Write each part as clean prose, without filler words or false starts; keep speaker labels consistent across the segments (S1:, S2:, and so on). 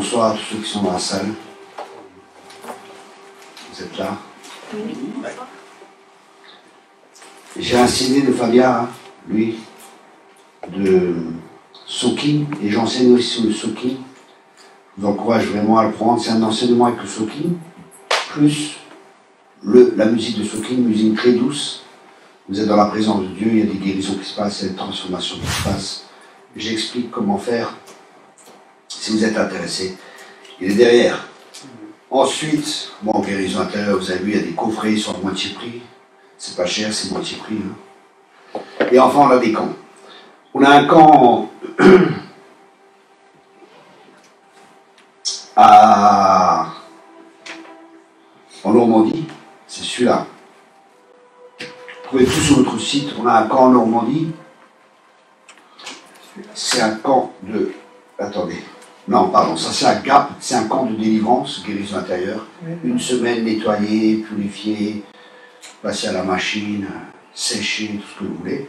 S1: bonsoir à tous ceux qui sont dans la salle. Vous êtes là?
S2: Oui.
S1: J'ai un CD de Fabien, lui, de Soaking, et j'enseigne aussi sur le Soaking. Je vous encourage vraiment à le prendre. C'est un enseignement avec le Soaking, plus la musique de Soaking, musique très douce. Vous êtes dans la présence de Dieu, il y a des guérisons qui se passent, il y a des transformations qui se passent. J'explique comment faire, si vous êtes intéressé. Il est derrière. Ensuite, bon, guérison intérieure, vous avez vu, il y a des coffrets, ils sont à moitié prix. C'est pas cher, c'est moitié prix. Hein. Et enfin, on a des camps. On a un camp en Normandie, c'est celui-là. Vous trouvez tout sur notre site. On a un camp en Normandie. C'est un camp de... Attendez. Non, pardon, ça c'est un GAP, c'est un camp de délivrance, guérison intérieure. Une semaine nettoyée, purifiée, passer à la machine, sécher, tout ce que vous voulez.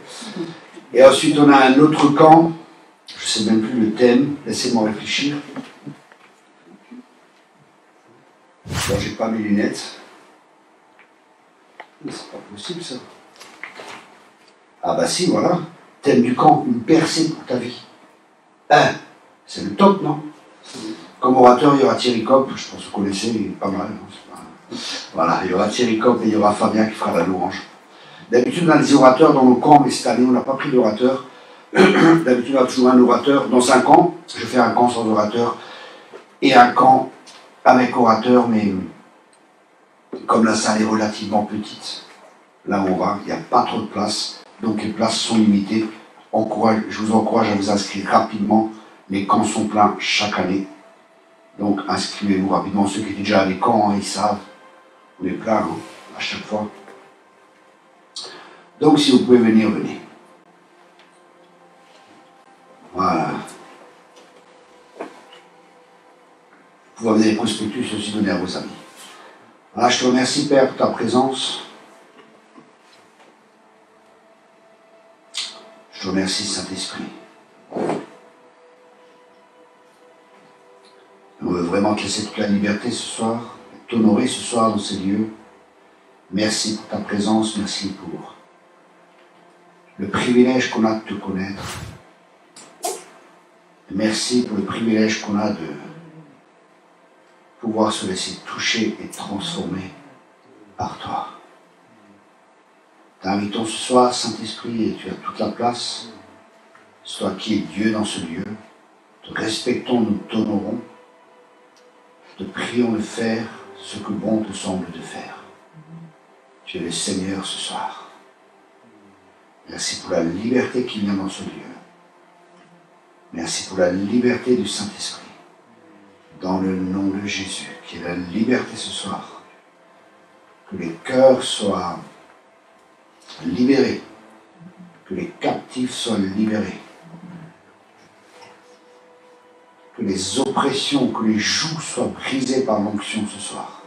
S1: Et ensuite, on a un autre camp, je ne sais même plus le thème, laissez-moi réfléchir. Bon, j'ai pas mes lunettes. C'est pas possible ça. Ah bah si, voilà. Thème du camp, une percée pour ta vie. C'est le top, non? Comme orateur, il y aura Thierry Kopp, je pense que vous connaissez, il est pas mal. Hein, voilà, il y aura Thierry Kopp et il y aura Fabien qui fera la louange. D'habitude, on a des orateurs dans nos camps, mais cette année, on n'a pas pris d'orateur. D'habitude, on a toujours un orateur. Dans 5 ans, je fais un camp sans orateur et un camp avec orateur, mais comme la salle est relativement petite, là où on va, il n'y a pas trop de place, donc les places sont limitées. Je vous encourage à vous inscrire rapidement. Les camps sont pleins chaque année. Donc inscrivez-vous rapidement. Ceux qui étaient déjà à des camps, hein, ils savent. On est plein hein, à chaque fois. Donc si vous pouvez venir, venez. Voilà. Vous pouvez amener les prospectus aussi donner à vos amis. Voilà, je te remercie Père pour ta présence. Je te remercie Saint-Esprit. On veut vraiment te laisser toute la liberté ce soir, t'honorer ce soir dans ces lieux. Merci pour ta présence, merci pour le privilège qu'on a de te connaître. Merci pour le privilège qu'on a de pouvoir se laisser toucher et transformer par toi. T'invitons ce soir, Saint-Esprit, et tu as toute la place. C'est toi qui es Dieu dans ce lieu. Te respectons, nous t'honorons. Te prions de faire ce que bon te semble de faire. Tu es le Seigneur ce soir. Merci pour la liberté qui vient dans ce lieu. Merci pour la liberté du Saint-Esprit. Dans le nom de Jésus, qui est la liberté ce soir. Que les cœurs soient libérés. Que les captifs soient libérés. Que les oppressions, que les jougs soient brisés par l'onction ce soir.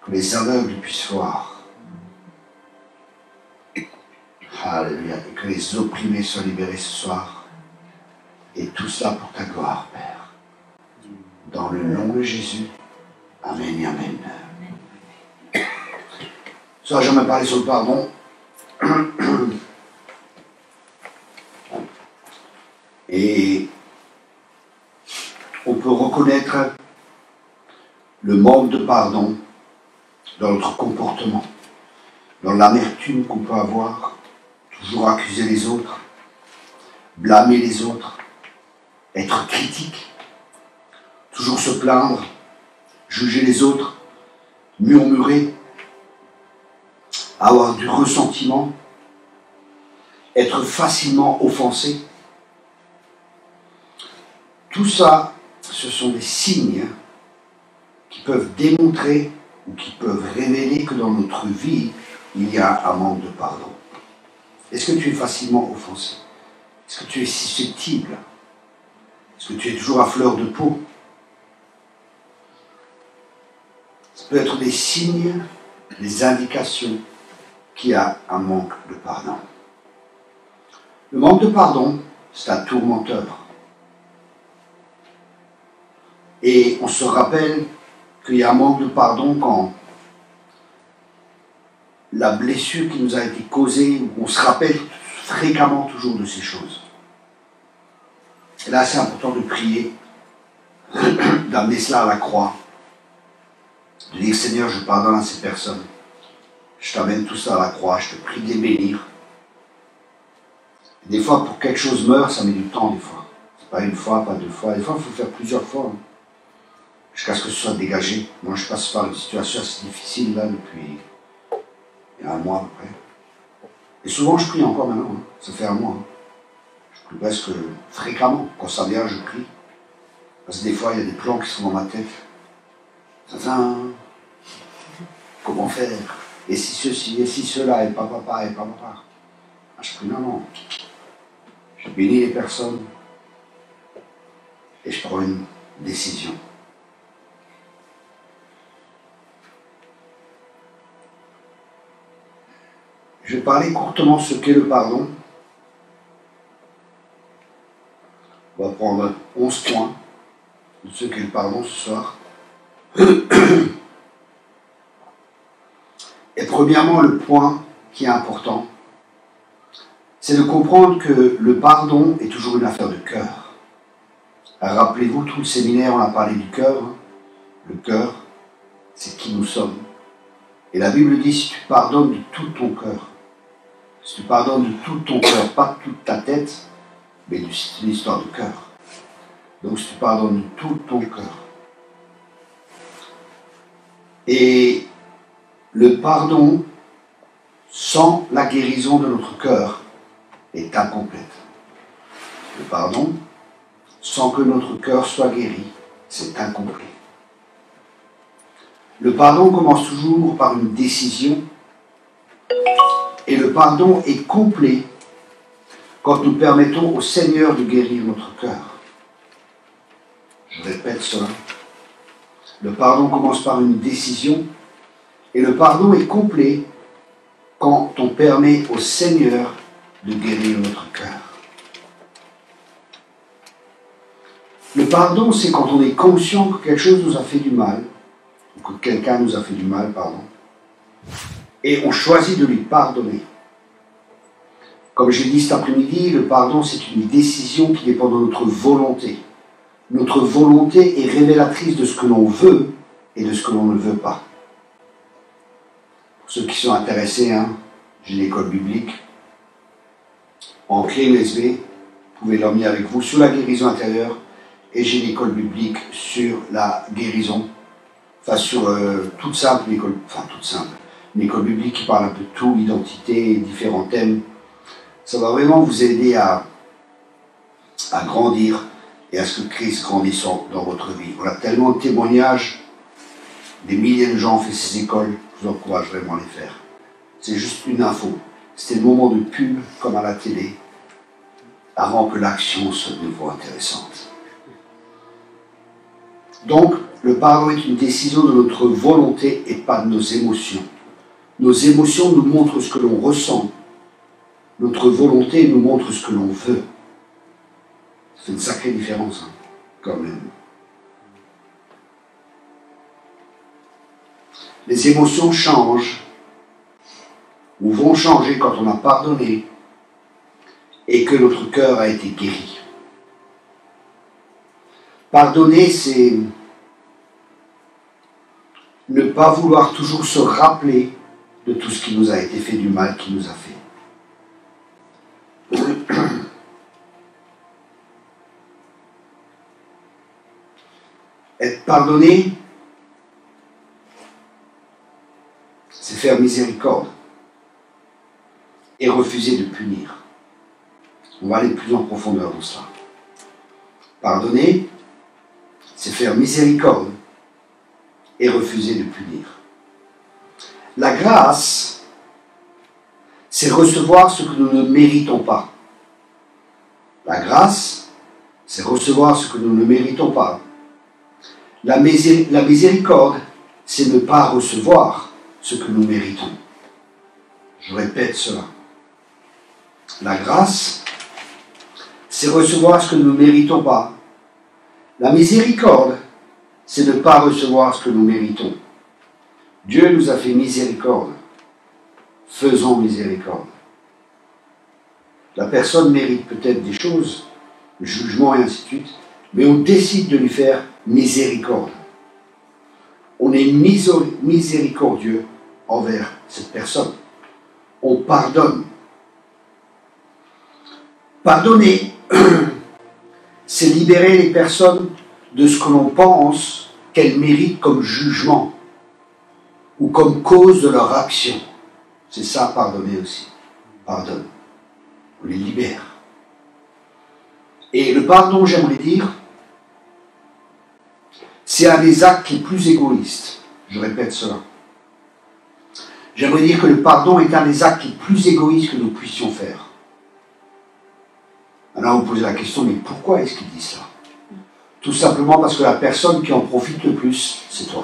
S1: Que les aveugles puissent voir. Alléluia. Et que les opprimés soient libérés ce soir. Et tout cela pour ta gloire, Père. Dans le nom de Jésus. Amen et Amen. Ça, j'ai jamais parlé sur le pardon. Et on peut reconnaître le manque de pardon dans notre comportement, dans l'amertume qu'on peut avoir, toujours accuser les autres, blâmer les autres, être critique, toujours se plaindre, juger les autres, murmurer, avoir du ressentiment, être facilement offensé. Tout ça, ce sont des signes qui peuvent démontrer ou qui peuvent révéler que dans notre vie, il y a un manque de pardon. Est-ce que tu es facilement offensé? Est-ce que tu es susceptible? Est-ce que tu es toujours à fleur de peau? Ça peut être des signes, des indications qu'il y a un manque de pardon. Le manque de pardon, c'est un tourmenteur. Et on se rappelle qu'il y a un manque de pardon quand la blessure qui nous a été causée, on se rappelle fréquemment toujours de ces choses. Et là, c'est important de prier, d'amener cela à la croix, de dire Seigneur, je pardonne à ces personnes. Je t'amène tout ça à la croix, je te prie de les bénir. Des fois, pour que quelque chose meure, ça met du temps, des fois. C'est pas une fois, pas deux fois. Des fois, il faut faire plusieurs fois. Hein, jusqu'à ce que ce soit dégagé. Moi, je passe par une situation assez difficile, là, depuis il y a un mois à peu près. Et souvent, je prie encore maintenant. Hein. Ça fait un mois. Hein. Je prie presque fréquemment. Quand ça vient, je prie. Parce que des fois, il y a des plans qui sont dans ma tête. Ça fait un... Comment faire? Et si ceci, et si cela, et pas papa, et pas papa. Ah, je prie, non. Je bénis les personnes. Et je prends une décision. Je vais parler courtement ce qu'est le pardon. On va prendre 11 points de ce qu'est le pardon ce soir. Et premièrement, le point qui est important, c'est de comprendre que le pardon est toujours une affaire de cœur. Rappelez-vous, tout le séminaire, on a parlé du cœur. Hein. Le cœur, c'est qui nous sommes. Et la Bible dit, si tu pardonnes de tout ton cœur, si tu pardonnes de tout ton cœur, pas de toute ta tête, mais c'est une histoire de cœur. Donc si tu pardonnes de tout ton cœur. Et le pardon, sans la guérison de notre cœur, est incomplète. Le pardon, sans que notre cœur soit guéri, c'est incomplet. Le pardon commence toujours par une décision, et le pardon est complet quand nous permettons au Seigneur de guérir notre cœur. Je répète cela. Le pardon commence par une décision, et le pardon est complet quand on permet au Seigneur de guérir notre cœur. Le pardon, c'est quand on est conscient que quelque chose nous a fait du mal, ou que quelqu'un nous a fait du mal, pardon, et on choisit de lui pardonner. Comme j'ai dit cet après-midi, le pardon, c'est une décision qui dépend de notre volonté. Notre volonté est révélatrice de ce que l'on veut et de ce que l'on ne veut pas. Pour ceux qui sont intéressés, hein, j'ai l'école biblique. En clé USB, vous pouvez l'emmener avec vous sur la guérison intérieure. Et j'ai l'école biblique sur la guérison. Enfin, sur toute simple, une école biblique qui parle un peu de tout, l'identité, différents thèmes. Ça va vraiment vous aider à grandir et à ce que Christ grandisse dans votre vie. On a tellement de témoignages, des milliers de gens ont fait ces écoles, je vous encourage vraiment à les faire. C'est juste une info. C'était le moment de pub, comme à la télé, avant que l'action soit de nouveau intéressante. Donc, le pardon est une décision de notre volonté et pas de nos émotions. Nos émotions nous montrent ce que l'on ressent. Notre volonté nous montre ce que l'on veut. C'est une sacrée différence, hein, quand même. Les émotions changent, ou vont changer quand on a pardonné et que notre cœur a été guéri. Pardonner, c'est ne pas vouloir toujours se rappeler de tout ce qui nous a été fait, du mal qui nous a fait. Être pardonné, c'est faire miséricorde et refuser de punir. On va aller plus en profondeur dans cela. Pardonner, c'est faire miséricorde et refuser de punir. La grâce, c'est recevoir ce que nous ne méritons pas. La grâce, c'est recevoir ce que nous ne méritons pas. La miséricorde, c'est ne pas recevoir ce que nous méritons. Je répète cela. La grâce, c'est recevoir ce que nous ne méritons pas. La miséricorde, c'est ne pas recevoir ce que nous méritons. Dieu nous a fait miséricorde. Faisons miséricorde. La personne mérite peut-être des choses, le jugement et ainsi de suite, mais on décide de lui faire miséricorde. On est miséricordieux envers cette personne. On pardonne. Pardonner, c'est libérer les personnes de ce que l'on pense qu'elles méritent comme jugement ou comme cause de leur action. C'est ça, pardonner aussi. Pardonne. On les libère. Et le pardon, j'aimerais dire, c'est un des actes les plus égoïstes. Je répète cela. J'aimerais dire que le pardon est un des actes les plus égoïstes que nous puissions faire. Alors vous posez la question, mais pourquoi est-ce qu'il dit ça? Tout simplement parce que la personne qui en profite le plus, c'est toi.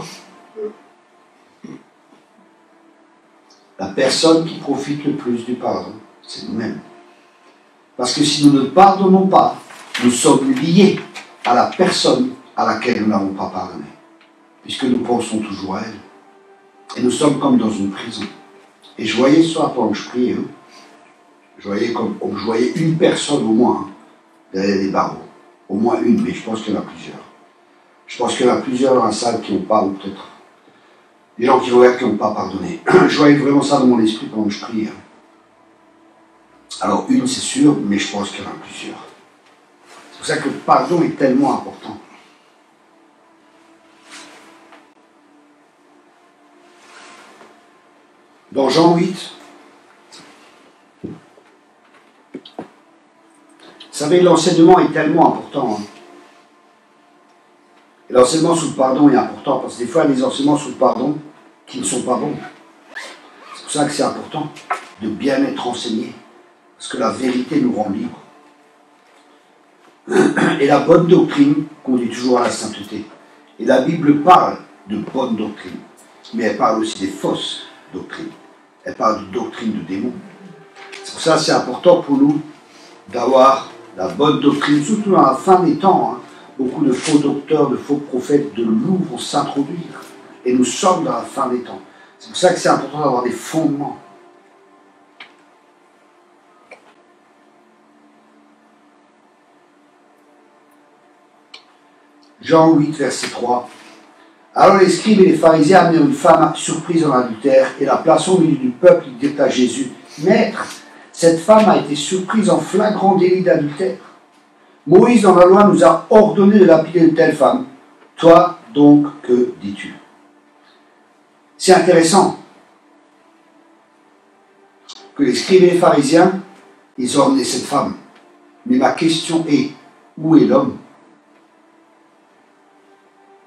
S1: La personne qui profite le plus du pardon, c'est nous-mêmes. Parce que si nous ne pardonnons pas, nous sommes liés à la personne à laquelle nous n'avons pas pardonné. Puisque nous pensons toujours à elle. Et nous sommes comme dans une prison. Et je voyais ce soir pendant que je priais, je voyais une personne au moins derrière les barreaux. Au moins une, mais je pense qu'il y en a plusieurs. Je pense qu'il y en a plusieurs dans la salle qui n'ont pas, ou peut-être des gens qui regardent qui n'ont pas pardonné. Je voyais vraiment ça dans mon esprit pendant que je priais. Alors une, c'est sûr, mais je pense qu'il y en a plusieurs. C'est pour ça que le pardon est tellement important. Dans Jean 8, vous savez, l'enseignement est tellement important. Et l'enseignement sous le pardon est important, parce que des fois, il y a des enseignements sous le pardon qui ne sont pas bons. C'est pour ça que c'est important de bien être enseigné, parce que la vérité nous rend libres. Et la bonne doctrine conduit toujours à la sainteté. Et la Bible parle de bonne doctrine, mais elle parle aussi des fausses doctrines. Elle parle de doctrine de démons. C'est pour ça que c'est important pour nous d'avoir la bonne doctrine, surtout dans la fin des temps. Beaucoup de faux docteurs, de faux prophètes de loup vont s'introduire. Et nous sommes dans la fin des temps. C'est pour ça que c'est important d'avoir des fondements. Jean 8, verset 3. Alors les scribes et les pharisiens amenèrent une femme surprise en adultère et la plaçant au milieu du peuple, ils dirent à Jésus, « Maître, cette femme a été surprise en flagrant délit d'adultère. Moïse dans la loi nous a ordonné de lapider une telle femme. Toi donc, que dis-tu » C'est intéressant que les scribes et les pharisiens, ils ont emmené cette femme. Mais ma question est, où est l'homme?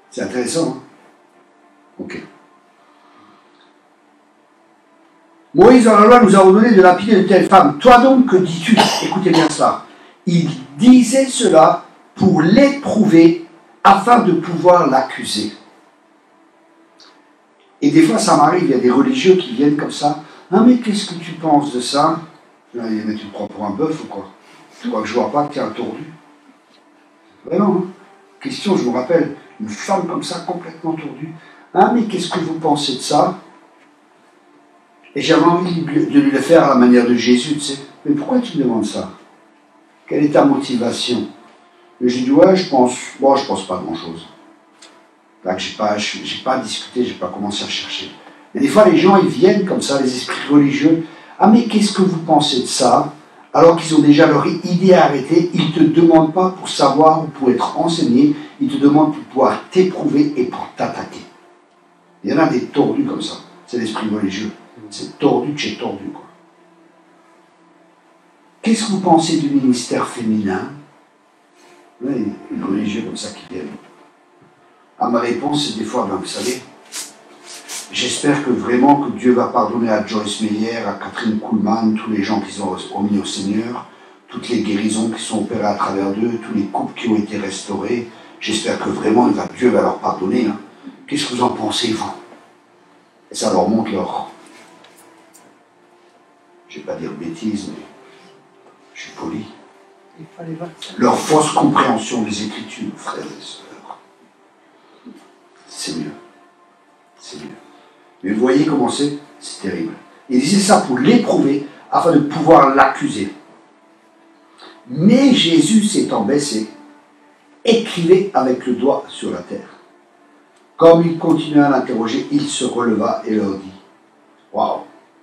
S1: C'est intéressant, hein? Ok. Moïse dans la loi nous a ordonné de lapider une telle femme. Toi donc, que dis-tu? Écoutez bien cela. Il disait cela pour l'éprouver afin de pouvoir l'accuser. Et des fois, ça m'arrive, il y a des religieux qui viennent comme ça. Ah, mais qu'est-ce que tu penses de ça? Mais tu te prends pour un bœuf ou quoi? Tu crois que je vois pas que tu es un tordu? Vraiment, hein? Question, je me rappelle, une femme comme ça, complètement tordue. Ah, mais qu'est-ce que vous pensez de ça? Et j'avais envie de lui le faire à la manière de Jésus, tu sais. Mais pourquoi tu me demandes ça? Quelle est ta motivation? Et j'ai dit, ouais, je pense pas grand-chose. Là, j'ai pas discuté, j'ai pas commencé à chercher. Mais des fois, les gens, ils viennent comme ça, les esprits religieux. Ah, mais qu'est-ce que vous pensez de ça? Alors qu'ils ont déjà leur idée arrêtée, ils ne te demandent pas pour savoir ou pour être enseigné, ils te demandent pour pouvoir t'éprouver et pour t'attaquer. Il y en a des tordus comme ça. C'est l'esprit religieux. C'est tordu de chez tordu, quoi. Qu'est-ce que vous pensez du ministère féminin? Oui, les religieux comme ça qui viennent. À ma réponse, c'est des fois, vous savez, j'espère que vraiment que Dieu va pardonner à Joyce Meyer, à Catherine Kuhlman, tous les gens qui sont remis au Seigneur, toutes les guérisons qui sont opérées à travers d'eux, tous les couples qui ont été restaurés. J'espère que vraiment Dieu va leur pardonner. Hein. Qu'est-ce que vous en pensez, vous? Et ça leur montre leur... Je ne vais pas dire bêtise, mais je suis poli. Leur fausse compréhension des Écritures, frères et sœurs. c'est mieux. C'est mieux. Mais vous voyez comment c'est terrible. Il disait ça pour l'éprouver, afin de pouvoir l'accuser. Mais Jésus s'étant baissé, écrivait avec le doigt sur la terre. Comme il continuait à l'interroger, il se releva et leur dit, waouh,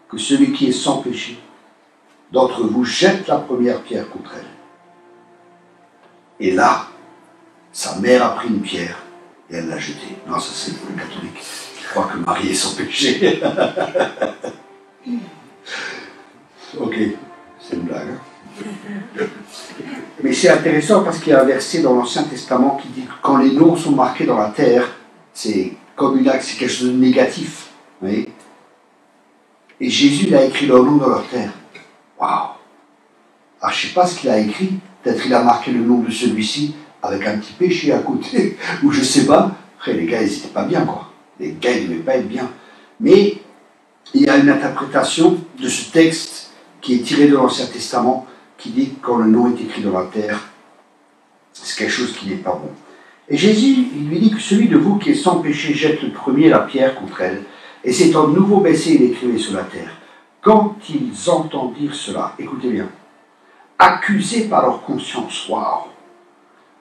S1: que celui qui est sans péché d'entre vous jette la première pierre contre elle. Et là, sa mère a pris une pierre et elle l'a jetée. Non, ça c'est pour les catholiques qui croient que Marie est sans péché. Ok, c'est une blague. Hein. Mais c'est intéressant parce qu'il y a un verset dans l'Ancien Testament qui dit que quand les noms sont marqués dans la terre, c'est comme c'est quelque chose de négatif. Vous voyez? Et Jésus il a écrit leur nom dans leur terre. Waouh! Alors je ne sais pas ce qu'il a écrit. Peut-être il a marqué le nom de celui-ci avec un petit péché à côté, ou je ne sais pas. Après, les gars, ils n'étaient pas bien, quoi. Les gars, ils ne devaient pas être bien. Mais il y a une interprétation de ce texte qui est tiré de l'Ancien Testament, qui dit que quand le nom est écrit dans la terre, c'est quelque chose qui n'est pas bon. Et Jésus, il lui dit que celui de vous qui est sans péché jette le premier la pierre contre elle, et s'étant de nouveau baissé, il écrivait sur la terre. Quand ils entendirent cela, écoutez bien, accusés par leur conscience, waouh,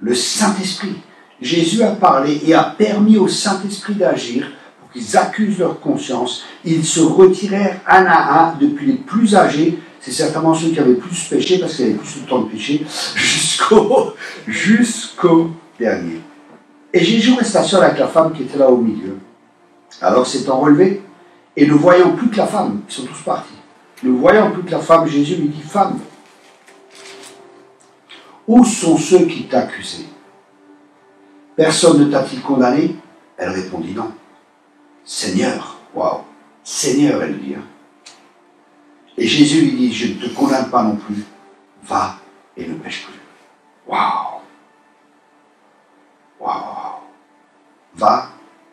S1: le Saint-Esprit, Jésus a parlé et a permis au Saint-Esprit d'agir pour qu'ils accusent leur conscience. Ils se retirèrent un à un, depuis les plus âgés, c'est certainement ceux qui avaient plus péché, parce qu'ils avaient plus de temps de péché, jusqu'au dernier. Et Jésus resta seul avec la femme qui était là au milieu. Alors s'étant relevé, et ne voyant plus que la femme, ils sont tous partis, ne voyant plus que la femme, Jésus lui dit, femme, où sont ceux qui t'accusaient? Personne ne t'a-t-il condamné? Elle répondit non. Seigneur, waouh, Seigneur, elle dit. Hein. Et Jésus lui dit, je ne te condamne pas non plus, va et ne pêche plus. Waouh, waouh, va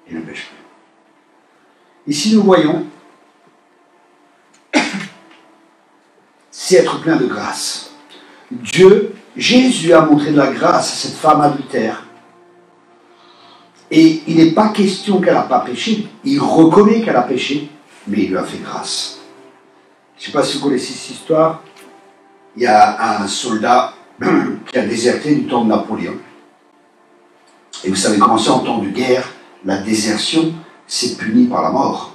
S1: et ne pêche plus. Ici nous voyons, c'est être plein de grâce. Jésus a montré de la grâce à cette femme adultère. Et il n'est pas question qu'elle n'a pas péché. Il reconnaît qu'elle a péché, mais il lui a fait grâce. Je ne sais pas si vous connaissez cette histoire. Il y a un soldat qui a déserté du temps de Napoléon. Et vous savez comment c'est en temps de guerre, la désertion, c'est puni par la mort.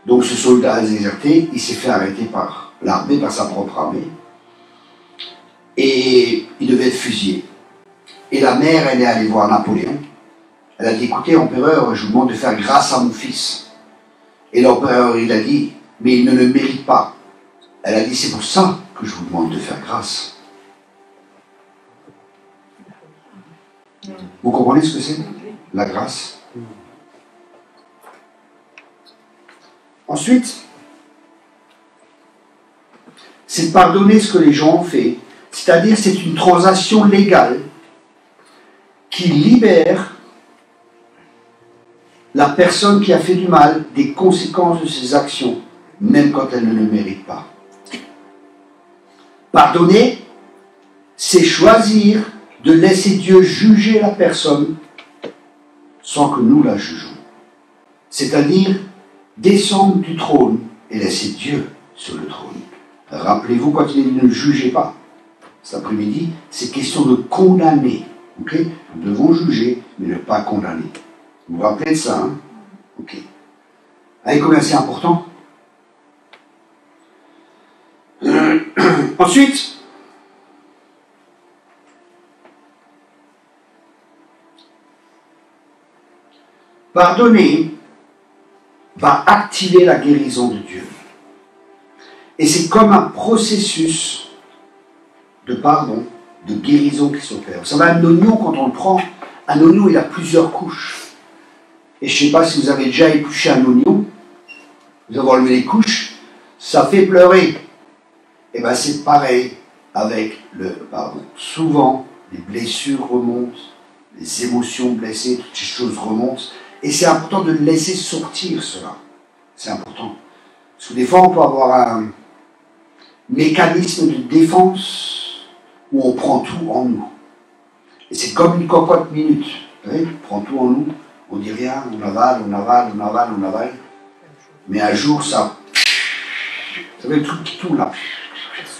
S1: Donc ce soldat a déserté, il s'est fait arrêter par l'armée, par sa propre armée. Et il devait être fusillé. Et la mère, elle est allée voir Napoléon. Elle a dit, écoutez, empereur, je vous demande de faire grâce à mon fils. Et l'empereur, il a dit, mais il ne le mérite pas. Elle a dit, c'est pour ça que je vous demande de faire grâce. Vous comprenez ce que c'est? La grâce. Ensuite, c'est pardonner ce que les gens ont fait. C'est-à-dire, c'est une transaction légale qui libère la personne qui a fait du mal des conséquences de ses actions, même quand elle ne le mérite pas. Pardonner, c'est choisir de laisser Dieu juger la personne sans que nous la jugeons. C'est-à-dire descendre du trône et laisser Dieu sur le trône. Rappelez-vous quand il dit ne jugez pas. Cet après-midi, c'est question de condamner. Okay? Nous devons juger, mais ne pas condamner. Vous vous rappelez de ça, hein? Ok. Allez, combien c'est important? Ensuite, pardonner va activer la guérison de Dieu. Et c'est comme un processus de pardon, de guérison qui s'opère. Vous savez, un oignon, quand on le prend, un oignon, il a plusieurs couches. Et je ne sais pas si vous avez déjà épluché un oignon, vous avez enlevé les couches, ça fait pleurer. Et bien c'est pareil avec le pardon. Souvent, les blessures remontent, les émotions blessées, toutes ces choses remontent. Et c'est important de laisser sortir cela. C'est important. Parce que des fois, on peut avoir un mécanisme de défense où on prend tout en nous. Et c'est comme une cocotte minute. Vous voyez, on prend tout en nous, On dit rien, on avale, on avale, on avale, on avale. Mais un jour, ça... Vous savez, le truc qui tourne là,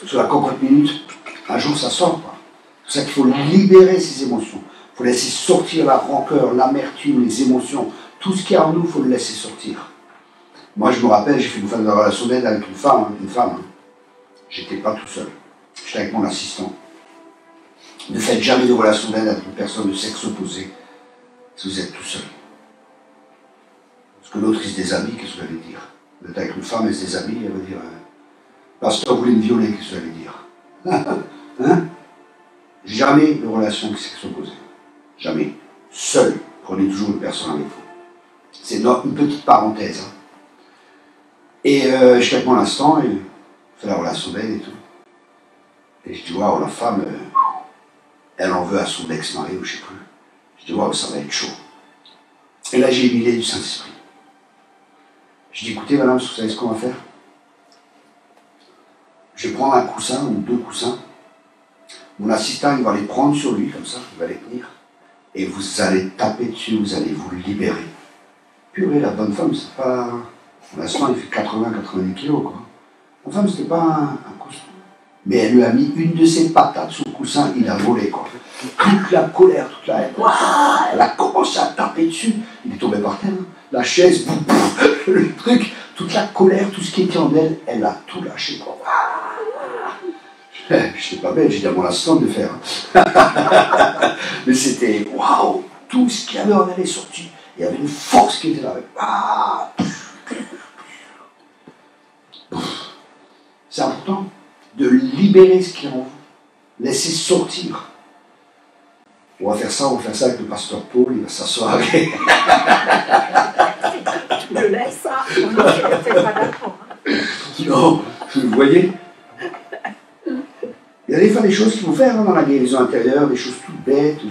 S1: sur la cocotte minute, un jour, ça sort, quoi. C'est pour ça qu'il faut libérer ses émotions. Il faut laisser sortir la rancœur, l'amertume, les émotions. Tout ce qu'il y a en nous, il faut le laisser sortir. Moi, je me rappelle, j'ai fait une phase de relation d'aide avec une femme. J'étais pas tout seul. J'étais avec mon assistant. Ne faites jamais de relation d'aide avec une personne de sexe opposé si vous êtes tout seul. Parce que l'autre, il se déshabille, qu'est-ce que vous allez dire? Vous êtes avec une femme, elle se déshabille, elle va dire pasteur voulait me violer, qu'est-ce que vous allez dire? Hein? Jamais de relation avec sexe opposé. Jamais. Seul. Prenez toujours une personne avec vous. C'est une petite parenthèse. Hein. Et je fais avec mon instant, et je fais la relation d'aide et tout. Et je dis, waouh, la femme, elle en veut à son ex-mari ou je sais plus. Je dis, waouh, ça va être chaud. Et là, j'ai une idée du Saint-Esprit. Je dis, écoutez, madame, vous savez ce qu'on va faire? Je vais prendre un coussin ou 2 coussins. Mon assistant, il va les prendre sur lui, comme ça, il va les tenir. Et vous allez taper dessus, vous allez vous libérer. Purée, la bonne femme, c'est pas... Mon assistant, il fait 80-90 kilos, quoi. La femme, c'était pas un coussin. Mais elle lui a mis une de ses patates sous le coussin, il a volé, quoi. Toute la colère, toute la haine. Elle a commencé à taper dessus. Il est tombé par terre. Hein. La chaise, boum, boum, le truc, toute la colère, tout ce qui était en elle, elle a tout lâché, quoi. Je n'étais pas bête, j'ai dit à mon assistant de le faire. Mais c'était, waouh, tout ce qu'il y avait en elle est sorti. Il y avait une force qui était là. C'est important de libérer ce qui est en vous. Laisser sortir. On va faire ça avec le pasteur Paul, il va s'asseoir avec.
S2: Tu le laisses, ça. On ne fait pas d'accord.
S1: Non, vous voyez? Il y a des fois des choses qu'il faut faire hein, dans la guérison intérieure, des choses toutes bêtes.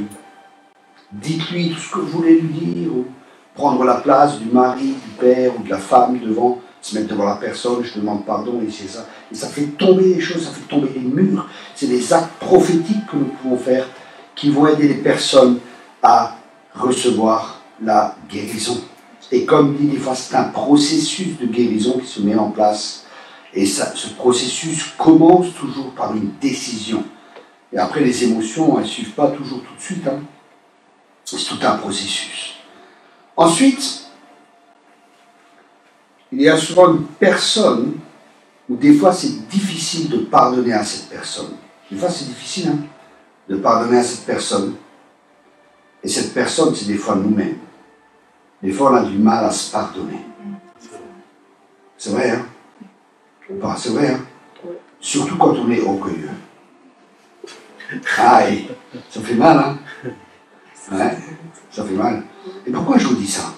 S1: Dites-lui tout ce que vous voulez lui dire, ou prendre la place du mari, du père ou de la femme devant, se mettre devant la personne, je demande pardon, et c'est ça. Et ça fait tomber les choses, ça fait tomber les murs. C'est des actes prophétiques que nous pouvons faire qui vont aider les personnes à recevoir la guérison. Et comme dit des fois, c'est un processus de guérison qui se met en place. Et ça, ce processus commence toujours par une décision. Et après, les émotions, elles ne suivent pas toujours tout de suite. Hein. C'est tout un processus. Ensuite, il y a souvent une personne où des fois c'est difficile de pardonner à cette personne. Des fois c'est difficile hein, de pardonner à cette personne. Et cette personne, c'est des fois nous-mêmes. Des fois on a du mal à se pardonner. C'est vrai, hein? Bah, c'est vrai, hein? Surtout quand on est orgueilleux. Aïe, ça fait mal, hein? Ouais, ça fait mal. Et pourquoi je vous dis ça?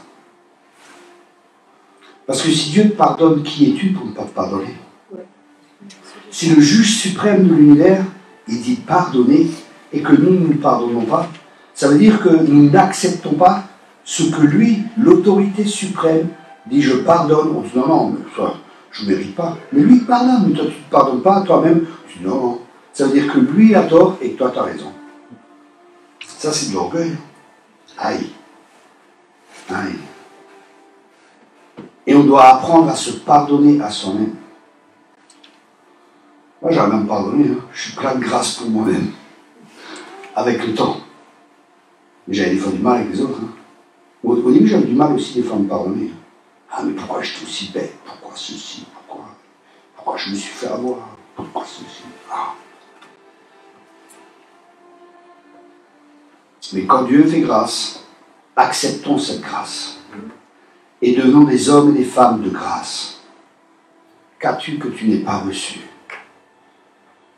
S1: Parce que si Dieu te pardonne, qui es-tu pour ne pas te pardonner? Si le juge suprême de l'univers, il dit pardonner, et que nous ne nous pardonnons pas, ça veut dire que nous n'acceptons pas ce que lui, l'autorité suprême, dit je pardonne. On dit non, non, mais ça, je ne mérite pas. Mais lui il pardonne, mais toi tu ne te pardonnes pas, toi-même, tu dis non, non. Ça veut dire que lui a tort et que toi tu as raison. Ça c'est de l'orgueil. Aïe. Aïe. Et on doit apprendre à se pardonner à soi-même. Moi, j'arrive à me pardonner. Hein. Je suis plein de grâce pour moi-même. Avec le temps. Mais j'avais des fois du mal avec les autres. Hein. Au début, j'avais du mal aussi des fois à me pardonner. Ah, mais pourquoi j'étais aussi bête? Pourquoi ceci? Pourquoi je me suis fait avoir? Pourquoi ceci? Ah. Mais quand Dieu fait grâce, acceptons cette grâce. Et devenons des hommes et des femmes de grâce. Qu'as-tu que tu n'aies pas reçu?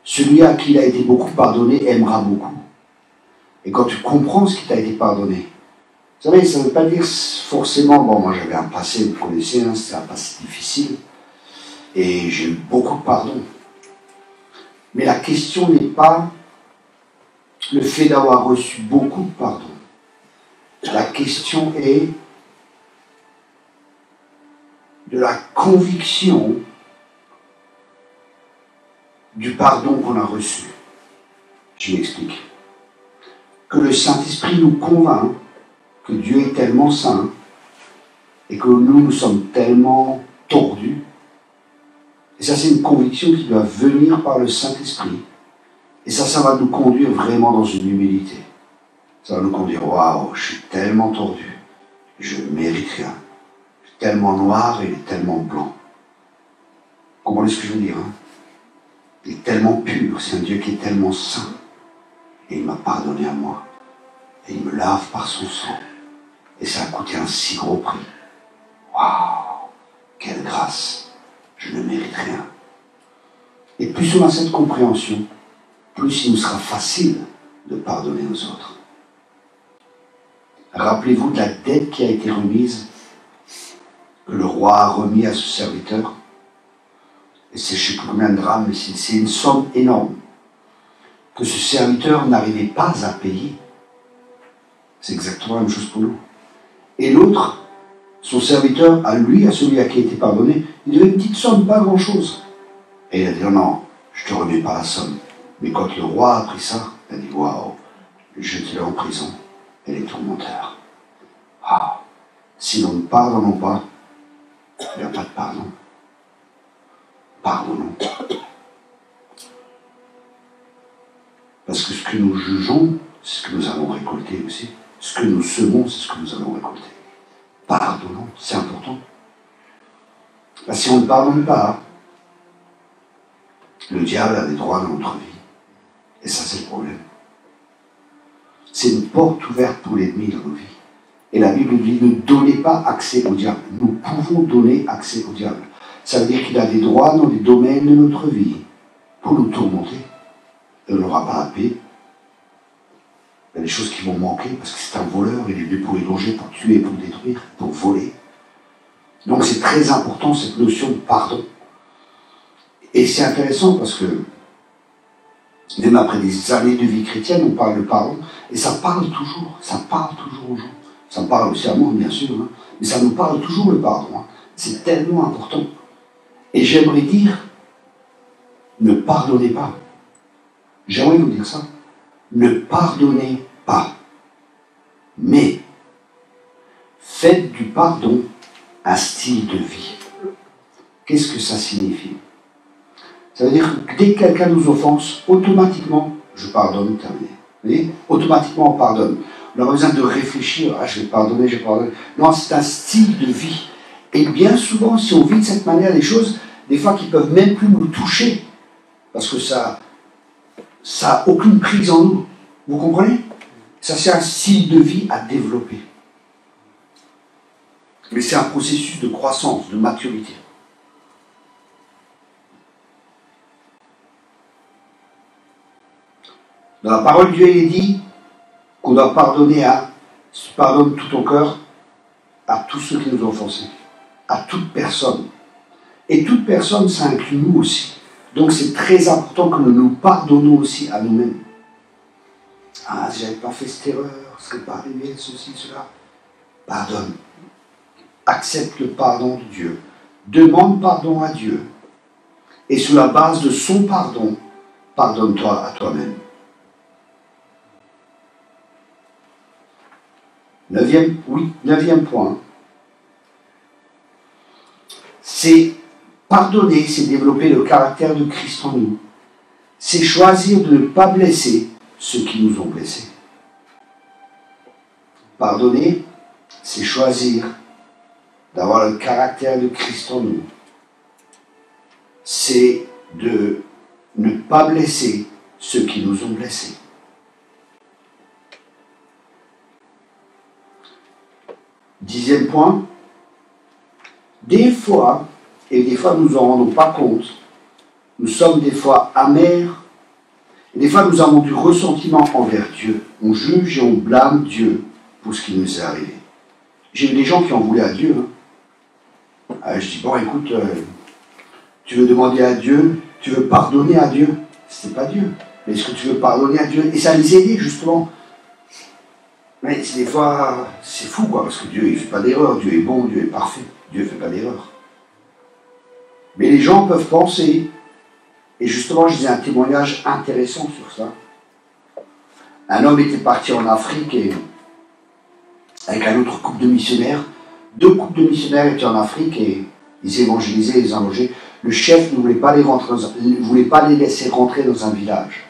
S1: Celui à qui il a été beaucoup pardonné aimera beaucoup. Et quand tu comprends ce qui t'a été pardonné, vous savez, ça ne veut pas dire forcément, bon, moi j'avais un passé, vous connaissez, hein, c'était un passé difficile, et j'ai eu beaucoup de pardon. Mais la question n'est pas le fait d'avoir reçu beaucoup de pardon. La question est de la conviction du pardon qu'on a reçu. Je m'explique. Que le Saint-Esprit nous convainc que Dieu est tellement saint et que nous sommes tellement tordus. Et ça, c'est une conviction qui doit venir par le Saint-Esprit. Et ça va nous conduire vraiment dans une humilité. Ça va nous conduire, waouh, je suis tellement tordu, je ne mérite rien. Je suis tellement noir et il est tellement blanc. Vous comprenez ce que je veux dire, hein? Il est tellement pur, c'est un Dieu qui est tellement saint. Et il m'a pardonné à moi. Et il me lave par son sang. Et ça a coûté un si gros prix. Waouh, quelle grâce. Je ne mérite rien. Et plus on a cette compréhension, plus il nous sera facile de pardonner aux autres. Rappelez-vous de la dette qui a été remise, que le roi a remis à ce serviteur. Et c'est je ne sais plus combien de drachmes, mais c'est une somme énorme. Que ce serviteur n'arrivait pas à payer. C'est exactement la même chose pour nous. Et l'autre, son serviteur, à lui, à celui à qui il était pardonné, il devait une petite somme, pas grand-chose. Et il a dit, non, je ne te remets pas la somme. Mais quand le roi a appris ça, il a dit, waouh, jetez-le en prison et les tourmenteurs. Ah, si nous ne pardonnons pas, il n'y a pas de pardon. Pardonnons. Parce que ce que nous jugeons, c'est ce que nous allons récolter aussi. Ce que nous semons, c'est ce que nous allons récolter. Pardonnons, c'est important. Parce que si on ne pardonne pas, le diable a des droits dans notre vie. Et ça, c'est le problème. C'est une porte ouverte pour l'ennemi dans nos vies. Et la Bible dit, ne donnez pas accès au diable. Nous pouvons donner accès au diable. Ça veut dire qu'il a des droits dans les domaines de notre vie pour nous tourmenter. Et on n'aura pas à paix. Il y a des choses qui vont manquer parce que c'est un voleur, il est venu pour éloger, pour tuer, pour détruire, pour voler. Donc c'est très important cette notion de pardon. Et c'est intéressant parce que même après des années de vie chrétienne, on parle de pardon et ça parle toujours aux gens. Ça me parle aussi à moi, bien sûr, hein, mais ça nous parle toujours le pardon. Hein. C'est tellement important. Et j'aimerais dire, ne pardonnez pas. J'aimerais vous dire ça. Ne pardonnez pas. Mais faites du pardon un style de vie. Qu'est-ce que ça signifie? Ça veut dire que dès que quelqu'un nous offense, automatiquement, je pardonne, terminé. Vous voyez? Automatiquement, on pardonne. On n'a pas besoin de réfléchir, je vais pardonner, je vais pardonner. Non, c'est un style de vie. Et bien souvent, si on vit de cette manière, les choses, des fois, qui ne peuvent même plus nous toucher, parce que ça n'a aucune prise en nous. Vous comprenez? Ça, c'est un style de vie à développer. Mais c'est un processus de croissance, de maturité. Dans la parole de Dieu, il est dit qu'on doit pardonner pardonne tout ton cœur à tous ceux qui nous ont offensés, à toute personne. Et toute personne, ça inclut nous aussi. Donc c'est très important que nous nous pardonnons aussi à nous-mêmes. Ah, si j'avais pas fait cette erreur, ce serait pas arrivé, ceci, cela. Pardonne. Accepte le pardon de Dieu. Demande pardon à Dieu. Et sur la base de son pardon, pardonne-toi à toi-même. Neuvième point. C'est pardonner, c'est développer le caractère de Christ en nous. C'est choisir de ne pas blesser ceux qui nous ont blessés. Pardonner, c'est choisir d'avoir le caractère de Christ en nous. C'est de ne pas blesser ceux qui nous ont blessés. Dixième point, des fois nous n'en rendons pas compte, nous sommes des fois amers, et des fois nous avons du ressentiment envers Dieu. On juge et on blâme Dieu pour ce qui nous est arrivé. J'ai eu des gens qui en voulaient à Dieu. Je dis, bon écoute, tu veux demander à Dieu, tu veux pardonner à Dieu, c'est pas Dieu. Mais est-ce que tu veux pardonner à Dieu? Et ça les aide justement. Mais des fois, c'est fou, quoi, parce que Dieu, il ne fait pas d'erreur. Dieu est bon, Dieu est parfait. Dieu ne fait pas d'erreur. Mais les gens peuvent penser, et justement, je disais un témoignage intéressant sur ça. Un homme était parti en Afrique et avec un autre couple de missionnaires. 2 couples de missionnaires étaient en Afrique et ils évangélisaient, ils embauchaient. Le chef ne voulait pas les laisser rentrer dans un village.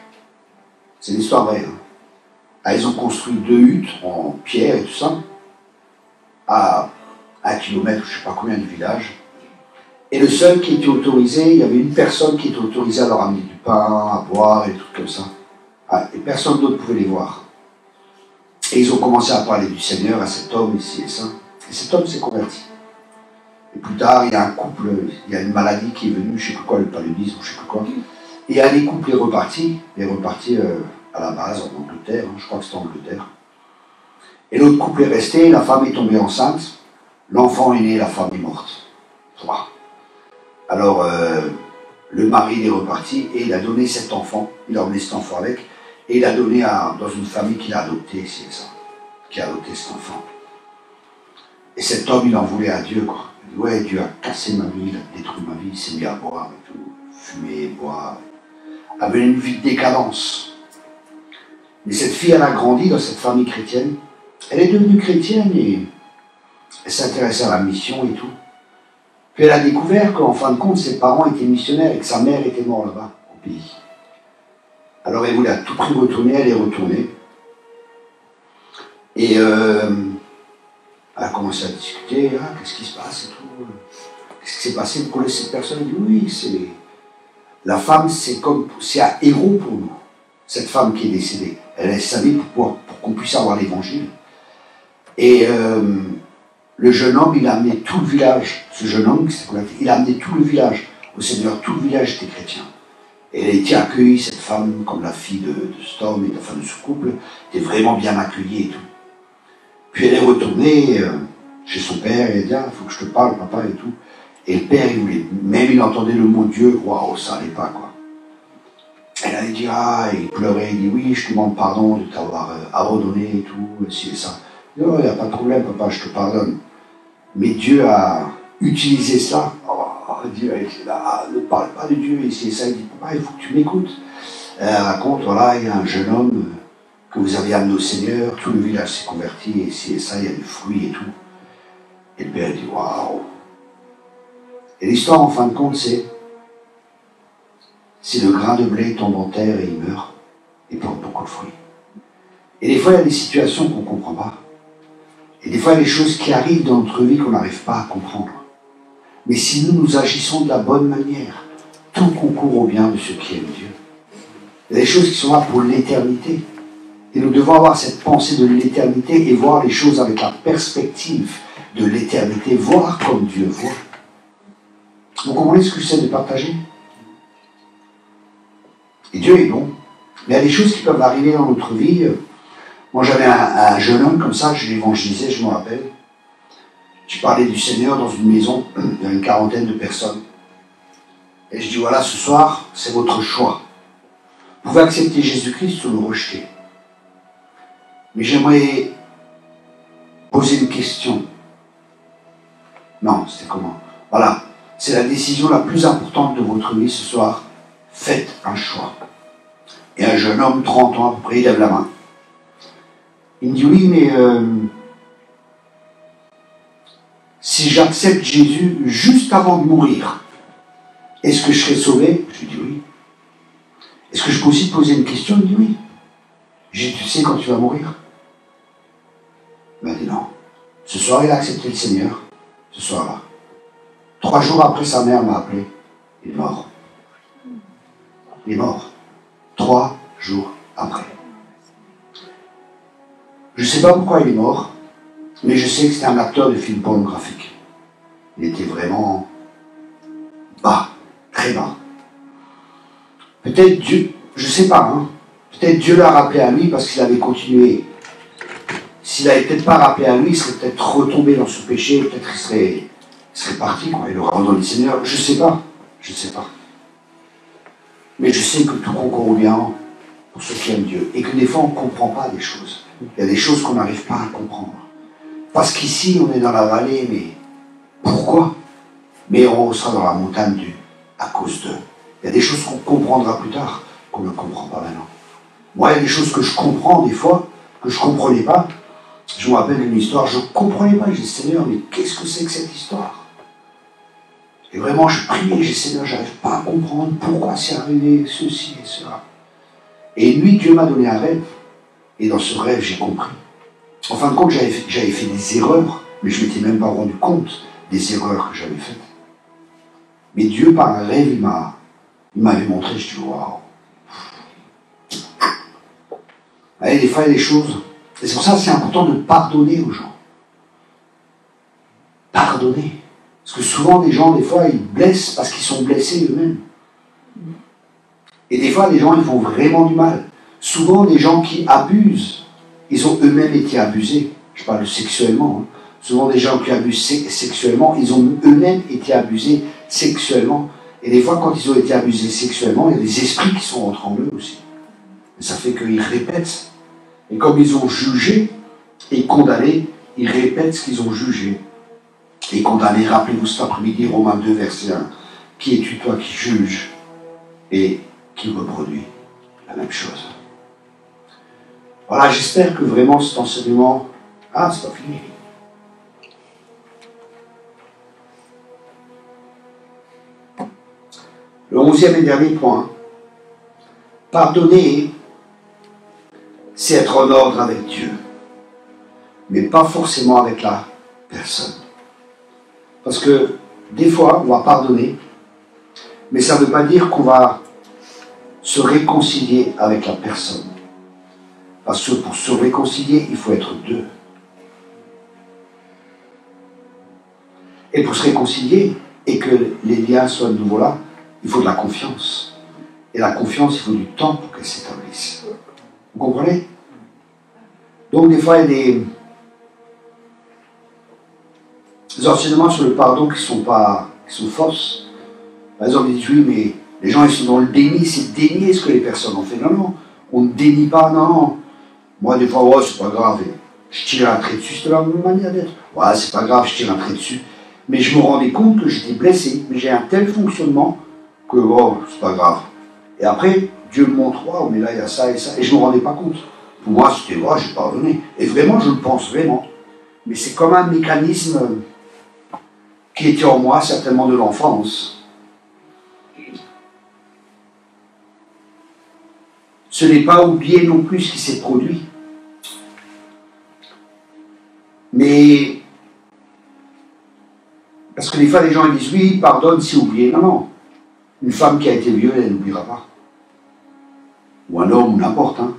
S1: C'est l'histoire vraie. Hein. Ah, ils ont construit 2 huttes en pierre et tout ça, à 1 kilomètre, je ne sais pas combien du village. Et le seul qui était autorisé, il y avait une personne qui était autorisée à leur amener du pain, à boire et tout comme ça. Ah, et personne d'autre pouvait les voir. Et ils ont commencé à parler du Seigneur à cet homme ici et ça. Et cet homme s'est converti. Et plus tard, il y a un couple, il y a une maladie qui est venue, je ne sais plus quoi, le paludisme, je ne sais plus quoi. Et un des couples est reparti à la base en Angleterre, hein, je crois que c'était en Angleterre. Et l'autre couple est resté, la femme est tombée enceinte, l'enfant est né, la femme est morte. Voilà. Alors, le mari est reparti et il a donné cet enfant, il a emmené cet enfant avec, et il a donné dans une famille qu'il a adoptée, c'est ça, qui a adopté cet enfant. Et cet homme, il en voulait à Dieu, quoi. Il dit, ouais, Dieu a cassé ma vie, il a détruit ma vie, il s'est mis à boire et tout, fumer, boire, avait une vie de décadence. Mais cette fille, elle a grandi dans cette famille chrétienne, elle est devenue chrétienne et elle s'intéressait à la mission et tout. Puis elle a découvert qu'en fin de compte, ses parents étaient missionnaires et que sa mère était morte là-bas, au pays. Alors elle voulait à tout prix retourner, elle est retournée. Et elle a commencé à discuter, ah, qu'est-ce qui se passe et tout. Qu'est-ce qui s'est passé, vous connaissez cette personne? Elle dit, oui, c'est... La femme, c'est un héros pour nous, cette femme qui est décédée. Elle est salée pour qu'on puisse avoir l'évangile. Et le jeune homme, il a amené tout le village. Ce jeune homme, il a amené tout le village au Seigneur. Tout le village était chrétien. Et elle a été accueillie, cette femme, comme la fille de cet homme et de la femme de ce couple, était vraiment bien accueillie et tout. Puis elle est retournée chez son père et elle a dit, ah, il faut que je te parle, papa, et tout. Et le père, il voulait, même il entendait le mot Dieu, waouh, ça allait pas, quoi. Elle allait dire, ah, il pleurait, il dit, oui, je te demande pardon de t'avoir abandonné et tout, ci et ça. Non, il n'y a pas de problème, papa, je te pardonne. Mais Dieu a utilisé ça. Oh, Dieu a été là, ne parle pas de Dieu ici et ça. Il dit, papa, il faut que tu m'écoutes. Elle raconte, voilà, il y a un jeune homme que vous avez amené au Seigneur, tout le village s'est converti, et ici et ça, il y a du fruit et tout. Et le père dit, waouh. Et l'histoire, en fin de compte, c'est si le grain de blé tombe en terre et il meurt, il porte beaucoup de fruits. Et des fois, il y a des situations qu'on ne comprend pas. Et des fois, il y a des choses qui arrivent dans notre vie qu'on n'arrive pas à comprendre. Mais si nous agissons de la bonne manière, tout concourt au bien de ceux qui aiment Dieu. Il y a des choses qui sont là pour l'éternité. Et nous devons avoir cette pensée de l'éternité et voir les choses avec la perspective de l'éternité, voir comme Dieu voit. Vous comprenez ce que j'essaie de partager? Et Dieu est bon. Mais il y a des choses qui peuvent arriver dans notre vie. Moi, j'avais un jeune homme comme ça, je l'évangélisais, je me rappelle. Je parlais du Seigneur dans une maison, il y a une 40aine de personnes. Et je dis, voilà, ce soir, c'est votre choix. Vous pouvez accepter Jésus-Christ ou le rejeter. Mais j'aimerais poser une question. Non, c'était comment? Voilà, c'est la décision la plus importante de votre vie ce soir. Faites un choix. Et un jeune homme, 30 ans à peu près, il lève la main. Il me dit, oui, mais si j'accepte Jésus juste avant de mourir, est-ce que je serai sauvé? Je lui dis oui. Est-ce que je peux aussi te poser une question? Il me dit oui. J'ai dit, tu sais quand tu vas mourir? Il m'a dit non. Ce soir, il a accepté le Seigneur. Ce soir-là. 3 jours après, sa mère m'a appelé. Il est mort. Il est mort. 3 jours après. Je ne sais pas pourquoi il est mort, mais je sais que c'était un acteur de film pornographique. Il était vraiment bas, très bas. Peut-être Dieu, je ne sais pas, hein, peut-être Dieu l'a rappelé à lui parce qu'il avait continué. S'il n'avait peut-être pas rappelé à lui, il serait peut-être retombé dans ce péché, peut-être il serait parti, quoi, il aurait abandonné le Seigneur. Je ne sais pas, je ne sais pas. Mais je sais que tout concourt au bien pour ceux qui aiment Dieu. Et que des fois, on ne comprend pas des choses. Il y a des choses qu'on n'arrive pas à comprendre. Parce qu'ici, on est dans la vallée, mais pourquoi? Mais on sera dans la montagne à cause de... Il y a des choses qu'on comprendra plus tard, qu'on ne comprend pas maintenant. Moi, il y a des choses que je comprends des fois, que je ne comprenais pas. Je me rappelle d'une histoire, je ne comprenais pas, j'ai dit Seigneur, mais qu'est-ce que c'est que cette histoire? Et vraiment, je priais, j'ai dit Seigneur, j'arrive pas à comprendre pourquoi c'est arrivé ceci et cela. Et une nuit, Dieu m'a donné un rêve. Et dans ce rêve, j'ai compris. En fin de compte, j'avais fait des erreurs, mais je ne m'étais même pas rendu compte des erreurs que j'avais faites. Mais Dieu, par un rêve, il m'avait montré, je dis waouh. Allez, des fois, il y a des choses. Et c'est pour ça que c'est important de pardonner aux gens. Pardonner. Parce que souvent, des gens, des fois, ils blessent parce qu'ils sont blessés eux-mêmes. Et des fois, les gens, ils font vraiment du mal. Souvent, les gens qui abusent, ils ont eux-mêmes été abusés. Je parle sexuellement. Hein. Souvent, des gens qui abusent sexuellement, ils ont eux-mêmes été abusés sexuellement. Et des fois, quand ils ont été abusés sexuellement, il y a des esprits qui sont rentrés en eux aussi. Et ça fait qu'ils répètent. Et comme ils ont jugé et condamné, ils répètent ce qu'ils ont jugé et condamné. Rappelez-vous cet après-midi, Romains 2, verset 1. Qui es-tu, toi, qui juge et qui reproduit la même chose? Voilà, j'espère que vraiment cet enseignement... Ah, c'est pas fini. Le 11e et dernier point. Pardonner, c'est être en ordre avec Dieu, mais pas forcément avec la personne. Parce que des fois, on va pardonner, mais ça ne veut pas dire qu'on va se réconcilier avec la personne. Parce que pour se réconcilier, il faut être deux. Et pour se réconcilier, et que les liens soient de nouveau là, il faut de la confiance. Et la confiance, il faut du temps pour qu'elle s'établisse. Vous comprenez? Donc des fois, il y a des enseignements sur le pardon qui sont fausses. Par exemple, ils disent oui, mais les gens ils sont dans le déni, c'est dénier ce que les personnes ont fait. Non, non, on ne dénie pas, non. Moi, des fois, ouais, c'est pas grave. Je tire un trait dessus, c'est la même manière d'être. Ouais, c'est pas grave, je tire un trait dessus. Mais je me rendais compte que j'étais blessé, mais j'ai un tel fonctionnement que, oh, c'est pas grave. Et après, Dieu me montre, waouh, mais là, il y a ça et ça. Et je ne me rendais pas compte. Pour moi, c'était, ouais, j'ai pardonné. Et vraiment, je le pense vraiment. Mais c'est comme un mécanisme qui était en moi, certainement de l'enfance. Ce n'est pas oublier non plus ce qui s'est produit. Mais, parce que des fois, les gens ils disent, oui, pardonne, c'est oublier. Non, non. Une femme qui a été violée, elle n'oubliera pas. Ou un homme, ou n'importe. Hein.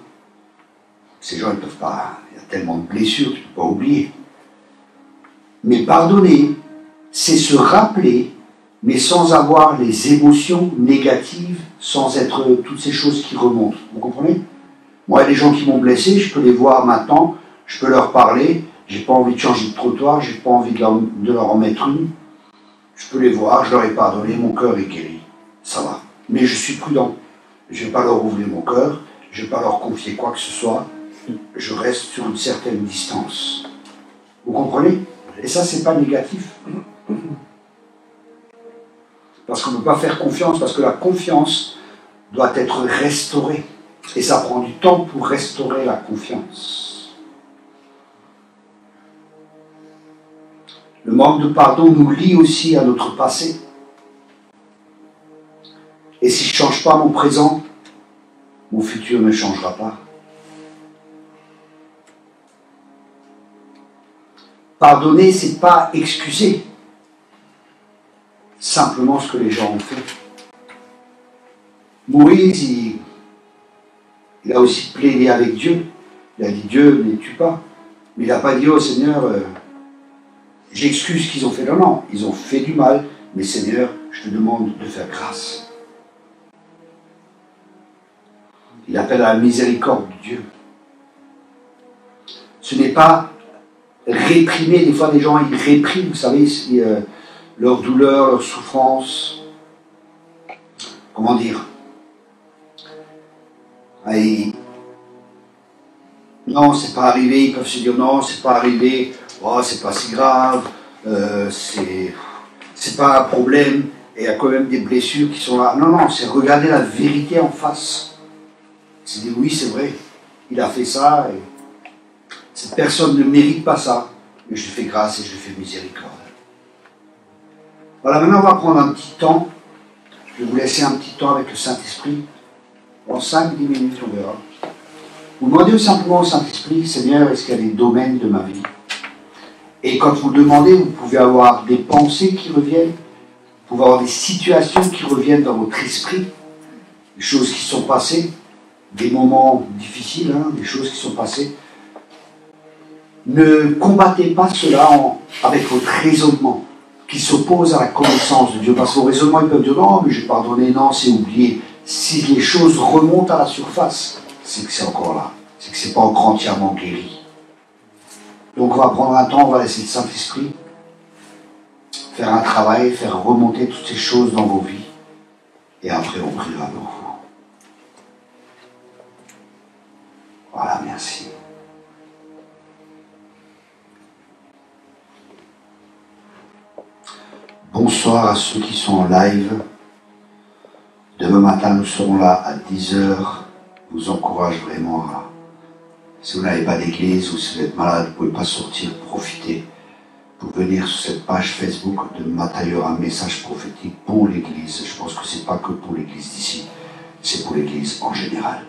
S1: Ces gens, ils ne peuvent pas. Il y a tellement de blessures, tu ne peux pas oublier. Mais pardonner, c'est se rappeler, mais sans avoir les émotions négatives, sans être toutes ces choses qui remontent. Vous comprenez? Moi, les gens qui m'ont blessé, je peux les voir maintenant, je peux leur parler, j'ai pas envie de changer de trottoir, j'ai pas envie de leur en mettre une. Je peux les voir, je leur ai pardonné, mon cœur est guéri. Ça va. Mais je suis prudent. Je ne vais pas leur ouvrir mon cœur, je ne vais pas leur confier quoi que ce soit. Je reste sur une certaine distance. Vous comprenez? Et ça, c'est pas négatif. Parce qu'on ne peut pas faire confiance, parce que la confiance doit être restaurée. Et ça prend du temps pour restaurer la confiance. Le manque de pardon nous lie aussi à notre passé. Et si je ne change pas mon présent, mon futur ne changera pas. Pardonner, ce n'est pas excuser simplement ce que les gens ont fait. Moïse, il a aussi plaidé avec Dieu. Il a dit, Dieu, ne les tue pas. Mais il n'a pas dit, oh Seigneur, j'excuse ce qu'ils ont fait. Non, non, ils ont fait du mal, mais Seigneur, je te demande de faire grâce. Il appelle à la miséricorde de Dieu. Ce n'est pas réprimer. Des fois, les gens, ils répriment, vous savez, leur douleur, leur souffrance. Comment dire? Et, non, c'est pas arrivé. Ils peuvent se dire, non, c'est pas arrivé. Oh, c'est pas si grave. C'est pas un problème. Et il y a quand même des blessures qui sont là. Non, non, c'est regarder la vérité en face. C'est dire, oui, c'est vrai. Il a fait ça. Et Cette personne ne mérite pas ça, mais je lui fais grâce et je lui fais miséricorde. Voilà, maintenant on va prendre un petit temps. Je vais vous laisser un petit temps avec le Saint-Esprit. En 5-10 minutes, on verra. Vous demandez simplement au Saint-Esprit, Seigneur, est-ce qu'il y a des domaines de ma vie? Et quand vous le demandez, vous pouvez avoir des pensées qui reviennent, vous pouvez avoir des situations qui reviennent dans votre esprit, des choses qui sont passées, des moments difficiles, des choses qui sont passées. Ne combattez pas cela avec votre raisonnement qui s'oppose à la connaissance de Dieu. Parce que vos raisonnements, ils peuvent dire non, mais j'ai pardonné, non, c'est oublié. Si les choses remontent à la surface, c'est que c'est encore là. C'est que c'est pas encore entièrement guéri. Donc on va prendre un temps, on va laisser le Saint-Esprit faire un travail, faire remonter toutes ces choses dans vos vies. Et après on priera pour vous. Voilà, merci. Bonsoir à ceux qui sont en live. Demain matin, nous serons là à 10h. Je vous encourage vraiment à... Si vous n'avez pas d'église ou si vous êtes malade, vous ne pouvez pas sortir, profitez. Pour venir sur cette page Facebook de Matthieu, un message prophétique pour l'église. Je pense que ce n'est pas que pour l'église d'ici, c'est pour l'église en général.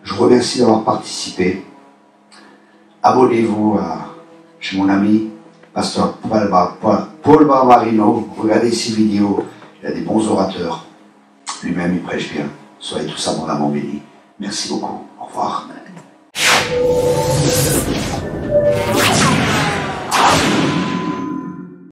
S1: Je vous remercie d'avoir participé. Abonnez-vous chez mon ami, pasteur Paul Barbarino. Regardez ces vidéos, il y a des bons orateurs. Lui-même, il prêche bien. Soyez tous abondamment bénis. Merci beaucoup. Au revoir.